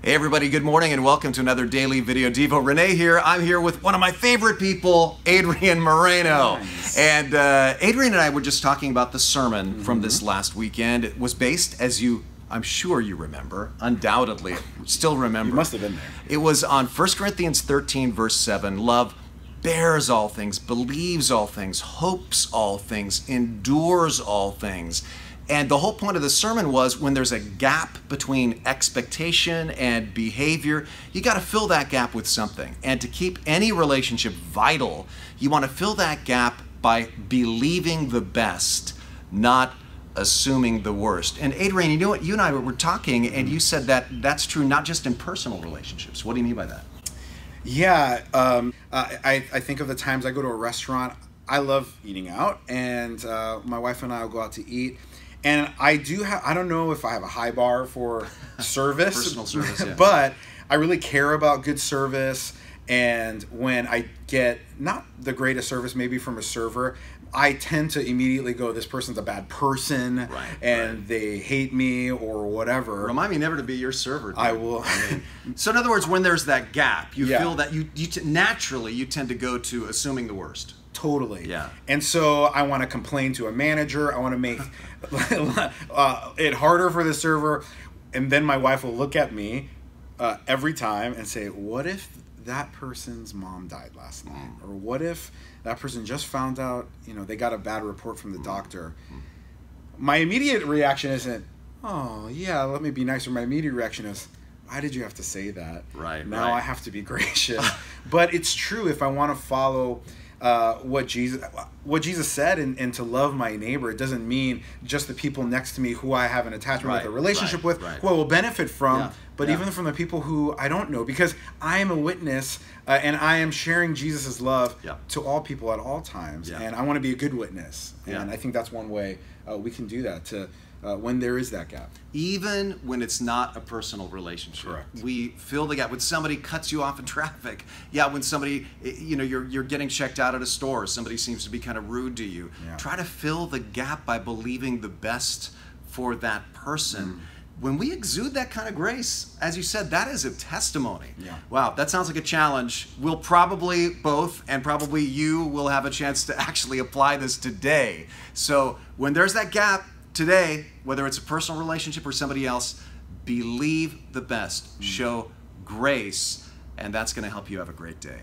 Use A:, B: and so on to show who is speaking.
A: Hey everybody, good morning and welcome to another daily Videodevo. Rene here. I'm here with one of my favorite people, Adrian Moreno.
B: Nice.
A: And Adrian and I were just talking about the sermon from this last weekend. It was based, as I'm sure you remember, undoubtedly, still remember.
B: You must have been there.
A: It was on 1 Corinthians 13, verse 7. Love bears all things, believes all things, hopes all things, endures all things. And the whole point of the sermon was when there's a gap between expectation and behavior, you got to fill that gap with something. And to keep any relationship vital, you want to fill that gap by believing the best, not assuming the worst. And Adrian, you know what? You and I were talking, and you said that that's true not just in personal relationships. What do you mean by that?
B: Yeah, I think of the times I go to a restaurant. I love eating out, and my wife and I will go out to eat. And I don't know if I have a high bar for service,
A: Personal service, yeah.
B: But I really care about good service. And when I get not the greatest service, maybe from a server, I tend to immediately go, this person's a bad person, and they hate me or whatever.
A: Remind me never to be your server. Dude.
B: I will.
A: So in other words, when there's that gap, you
B: Yeah.
A: feel that naturally you tend to go to assuming the worst.
B: Totally.
A: Yeah.
B: And so I want to complain to a manager. I want to make it harder for the server. And then my wife will look at me every time and say, what if that person's mom died last night? Or what if that person just found out, they got a bad report from the doctor? My immediate reaction isn't, oh, yeah, let me be nicer. My immediate reaction is, why did you have to say that?
A: Right.
B: Now I have to be gracious. But it's true if I want to follow what Jesus said and to love my neighbor. It doesn't mean just the people next to me who I have an attachment with, a relationship with, who I will benefit from, but even from the people who I don't know, because I am a witness and I am sharing Jesus' love to all people at all times, and I want to be a good witness, and I think that's one way we can do that, to when there is that gap.
A: Even when it's not a personal relationship.
B: Correct.
A: We fill the gap. When somebody cuts you off in traffic. Yeah, when somebody, you're getting checked out at a store. Somebody seems to be kind of rude to you.
B: Yeah.
A: Try to fill the gap by believing the best for that person. When we exude that kind of grace, as you said, that is a testimony.
B: Yeah.
A: Wow, that sounds like a challenge. We'll probably both, and probably you, will have a chance to actually apply this today. So when there's that gap today, whether it's a personal relationship or somebody else, believe the best, show grace, and that's going to help you have a great day.